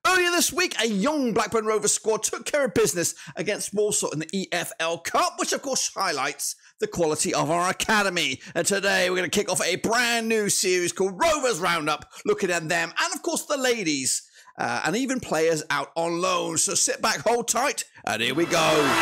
Earlier this week, a young Blackburn Rovers squad took care of business against Walsall in the EFL Cup, which of course highlights the quality of our academy. And today we're going to kick off a brand new series called Rovers Roundup, looking at them and of course the ladies and even players out on loan. So sit back, hold tight, and here we go.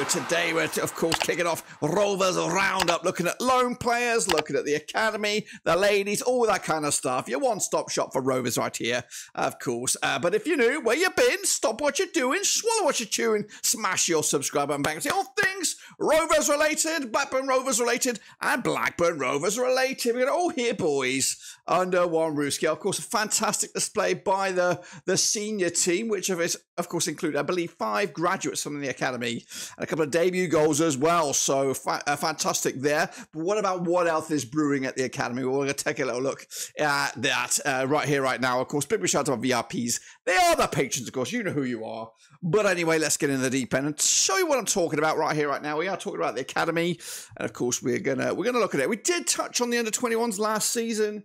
Today we're, of course, kicking off Rovers Roundup, looking at loan players, looking at the academy, the ladies, all that kind of stuff. Your one-stop shop for Rovers right here, of course. But if you're new, where you been, stop what you're doing, swallow what you're chewing, smash your subscribe button back and say all things Rovers related, Blackburn Rovers related, and Blackburn Rovers related. We're going to all hear boys under one roof scale. Of course, a fantastic display by the senior team, which of course include, I believe, 5 graduates from the academy and a couple of debut goals as well. So fantastic there. But what about what else is brewing at the academy? Well, we're going to take a little look at that right here, right now. Of course, big shout out to our VIPs. They are the patrons, of course. You know who you are. But anyway, let's get in the deep end and show you what I'm talking about right here, right now. We are talking about the academy, and of course, we're gonna look at it. We did touch on the under-21s last season.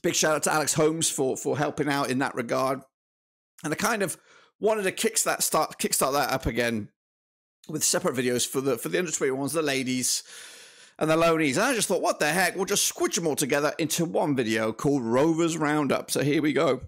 Big shout out to Alex Holmes for helping out in that regard, and I kind of wanted to kickstart that up again with separate videos for the under-21s, the ladies, and the loanies. And I just thought, what the heck? We'll just squidge them all together into one video called Rovers Roundup. So here we go.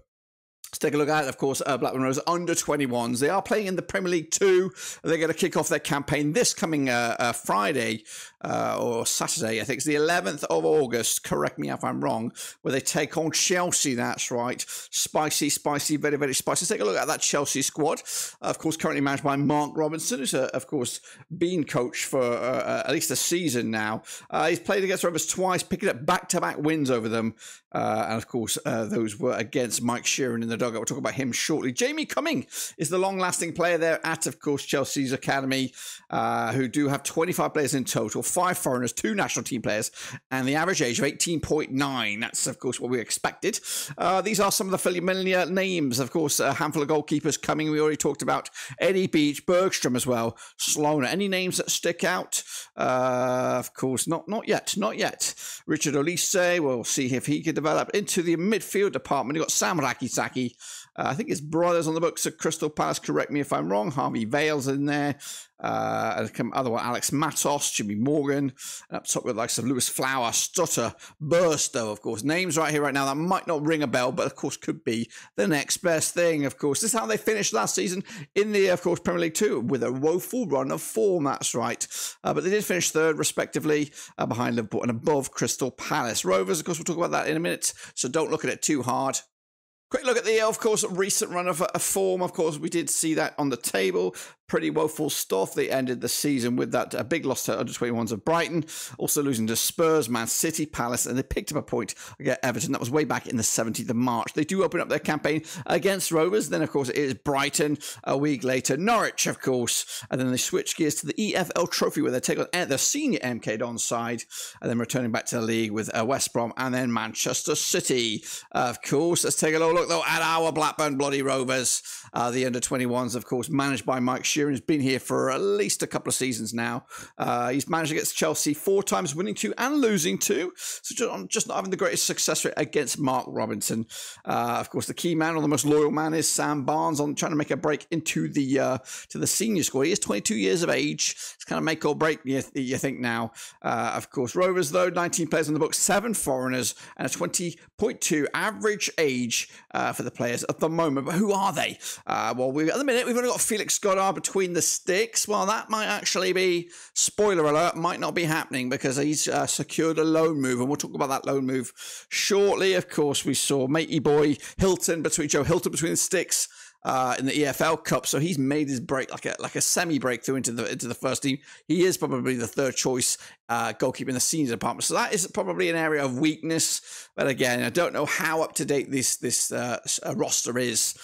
Let's take a look at it. Of course, Blackburn Rovers under-21s. They are playing in the Premier League 2. They're going to kick off their campaign this coming Friday or Saturday. I think it's the 11th of August. Correct me if I'm wrong. Where they take on Chelsea. That's right. Spicy, very, very spicy. Let's take a look at that Chelsea squad. Of course, currently managed by Mark Robinson, who's, of course, been coach for at least a season now. He's played against Rovers twice, picking up back-to-back wins over them. And, of course, those were against Mike Sheeran in the dugout. We'll talk about him shortly. Jamie Cumming is the long-lasting player there at, of course, Chelsea's academy, who do have 25 players in total, 5 foreigners, 2 national team players, and the average age of 18.9. That's, of course, what we expected. These are some of the familiar names. Of course, a handful of goalkeepers coming. We already talked about Eddie Beach, Bergstrom as well, Sloaner. Any names that stick out? Of course, not yet. Richard Olise, we'll see if he can develop into the midfield department. You've got Sam Rakisaki. I think his brother's on the books at Crystal Palace. Correct me if I'm wrong. Harvey Vale's in there. Other one, Alex Matos, Jimmy Morgan. Up top with the likes of Lewis Flower, Stutter, Burstow, of course. Names right here, right now that might not ring a bell, but of course could be the next best thing, of course. This is how they finished last season in the, of course, Premier League 2 with a woeful run of form, that's right. But they did finish third, respectively, behind Liverpool and above Crystal Palace. Rovers, of course, we'll talk about that in a minute, so don't look at it too hard. Quick look at the, of course, recent run of form. Of course, we did see that on the table. Pretty woeful stuff. They ended the season with that big loss to under-21s of Brighton, also losing to Spurs, Man City, Palace, and they picked up a point against Everton. That was way back in the 17th of March. They do open up their campaign against Rovers. Then, of course, it is Brighton a week later. Norwich, of course. And then they switch gears to the EFL Trophy where they take on the senior MK Dons side and then returning back to the league with West Brom and then Manchester City. Of course, let's take a little look, though, at our Blackburn Bloody Rovers. The under-21s, of course, managed by Mike Sheeran. Has been here for at least a couple of seasons now. He's managed against Chelsea 4 times, winning 2 and losing 2. So just not having the greatest success rate against Mark Robinson. Of course, the key man or the most loyal man is Sam Barnes on trying to make a break into the to the senior squad. He is 22 years of age. It's kind of make or break, you think now. Of course, Rovers, though, 19 players on the book, 7 foreigners, and a 20.2 average age for the players at the moment. But who are they? Well, at the minute, we've only got Felix Goddard between the sticks. Well, that might actually be, spoiler alert, might not be happening because he's secured a loan move, and we'll talk about that loan move shortly. Of course, we saw matey boy Joe Hilton between the sticks in the EFL Cup, so he's made his break like a semi breakthrough into the first team. He is probably the third choice goalkeeper in the senior department, so that is probably an area of weakness. But again, I don't know how up to date this roster is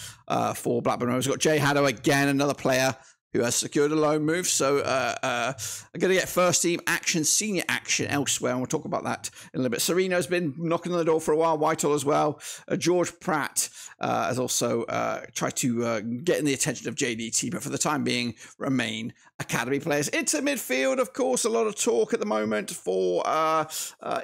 for Blackburn Rovers. We've got Jay Haddo again, another player who has secured a loan move. So I'm going to get first team action, senior action elsewhere, and we'll talk about that in a little bit. Sereno's been knocking on the door for a while, Whitehall as well. George Pratt has also tried to get in the attention of JDT, but for the time being, remain academy players. Into midfield, of course, a lot of talk at the moment for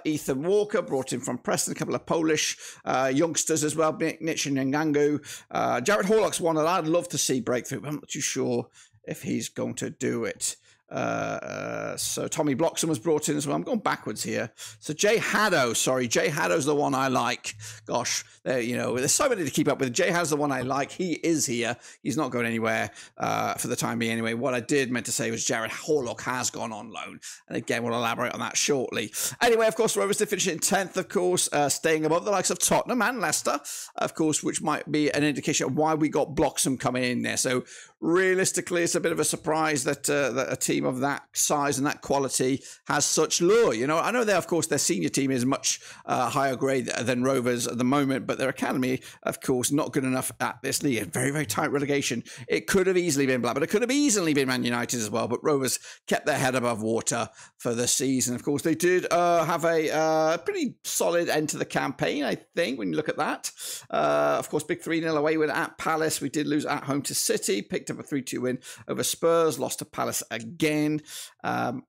Ethan Walker, brought in from Preston, a couple of Polish youngsters as well, Nich and Ngangu. Jared Horlock's one that I'd love to see breakthrough, but I'm not too sure if he's going to do it. So Tommy Bloxham was brought in as well. I'm going backwards here. So Jay Haddo, Jay Haddo's the one I like. Gosh, there's so many to keep up with. Jay Haddo's the one I like. He is here. He's not going anywhere for the time being anyway. What I did meant to say was Jared Horlock has gone on loan. And again, we'll elaborate on that shortly. Anyway, of course, Rovers did finish in 10th, of course, staying above the likes of Tottenham and Leicester, of course, which might be an indication of why we got Bloxham coming in there. So realistically, it's a bit of a surprise that a team of that size and that quality has such lure. I know of course, their senior team is much higher grade than Rovers at the moment, but their academy, of course, not good enough at this league. Very, very tight relegation. It could have easily been Blackburn. It could have easily been Man United as well, but Rovers kept their head above water for the season. Of course, they did have a pretty solid end to the campaign, I think, when you look at that. Of course, big 3-0 away win at Palace. We did lose at home to City, picked up a 3-2 win over Spurs, lost to Palace again. And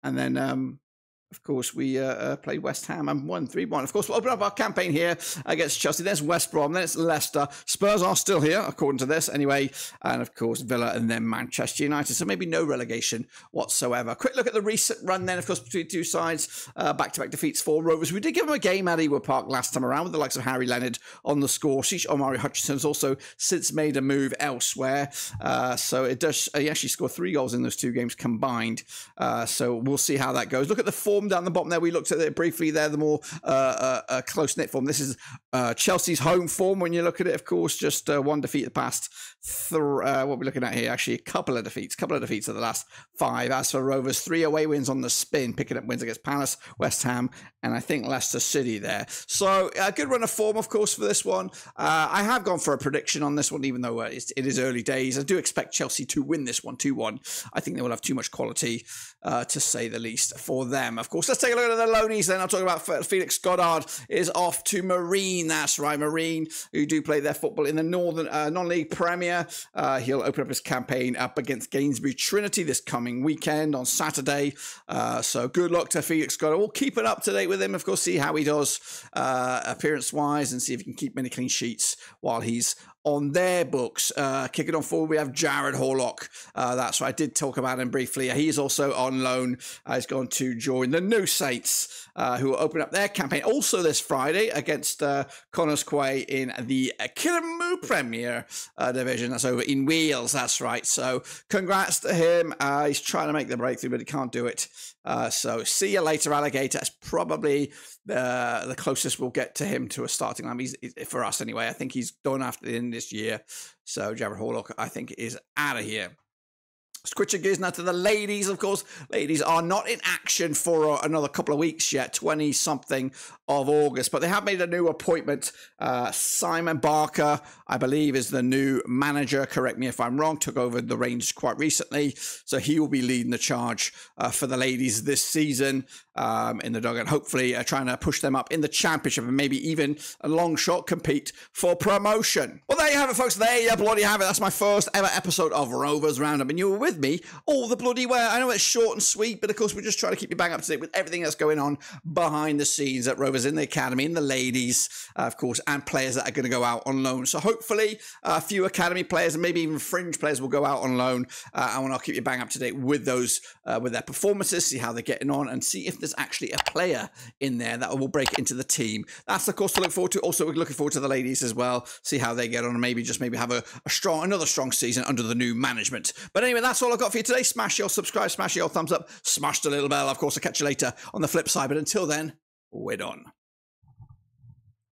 then, of course, we played West Ham and won 3-1. Of course, we'll open up our campaign here against Chelsea. There's West Brom, then it's Leicester. Spurs are still here, according to this, anyway. And, of course, Villa and then Manchester United. So maybe no relegation whatsoever. Quick look at the recent run then, of course, between two sides. Back-to-back defeats for Rovers. We did give them a game at Ewood Park last time around with the likes of Harry Leonard on the score. Sheesh Omari Hutchinson has also since made a move elsewhere. So it does. He actually scored 3 goals in those 2 games combined. So we'll see how that goes. Look at the form down the bottom there. We looked at it briefly there, the more close-knit form. This is Chelsea's home form when you look at it, of course. Just 1 defeat the past. What we're looking at here, actually, a couple of defeats of the last 5. As for Rovers, 3 away wins on the spin, picking up wins against Palace, West Ham, and I think Leicester City there. So a good run of form, of course, for this one. I have gone for a prediction on this one, even though it is early days. I do expect Chelsea to win this one 2-1. I think they will have too much quality, to say the least, for them. Of course, let's take a look at the loanies then. I'll talk about Felix Goddard is off to Marine. That's right, Marine, who do play their football in the Northern Non-League Premier. He'll open up his campaign up against Gainsbury Trinity this coming weekend on Saturday. So good luck to Felix Goddard. We'll keep it up to date with him, of course, see how he does appearance-wise and see if he can keep many clean sheets while he's on their books. Kicking on forward, we have Jared Horlock. That's right, I did talk about him briefly. He's also on loan. He's gone to join the New Saints, who will open up their campaign also this Friday against Connors Quay in the Killamoo Premier Division. That's over in Wales, that's right. So congrats to him. He's trying to make the breakthrough, but he can't do it. So see you later, Alligator. That's probably the closest we'll get to him to a starting line. He's, for us anyway. I think he's done after the end of this year. So Jared Horlock, I think, is out of here. Switching gears now to the ladies, of course. Ladies are not in action for another couple of weeks yet, 20-something of August. But they have made a new appointment. Simon Barker, I believe, is the new manager. Correct me if I'm wrong. Took over the reins quite recently. So he will be leading the charge for the ladies this season in the dugout. Hopefully trying to push them up in the championship and maybe even a long shot compete for promotion. Well, there you have it, folks. There you bloody have it. That's my first ever episode of Rovers Roundup. And you were with me all the bloody way. I know it's short and sweet, but of course we're just trying to keep you bang up to date with everything that's going on behind the scenes at Rovers, in the academy, in the ladies, of course, and players that are going to go out on loan. So hopefully a few academy players and maybe even fringe players will go out on loan, and I'll keep you bang up to date with those, with their performances, see how they're getting on, and see if there's actually a player in there that will break into the team. That's of course to look forward to. Also, we're looking forward to the ladies as well, see how they get on, and maybe have another strong season under the new management. But anyway, that's all I've got for you today. Smash your subscribe, smash your thumbs up, smash the little bell. Of course, I'll catch you later on the flip side. But until then, we're done.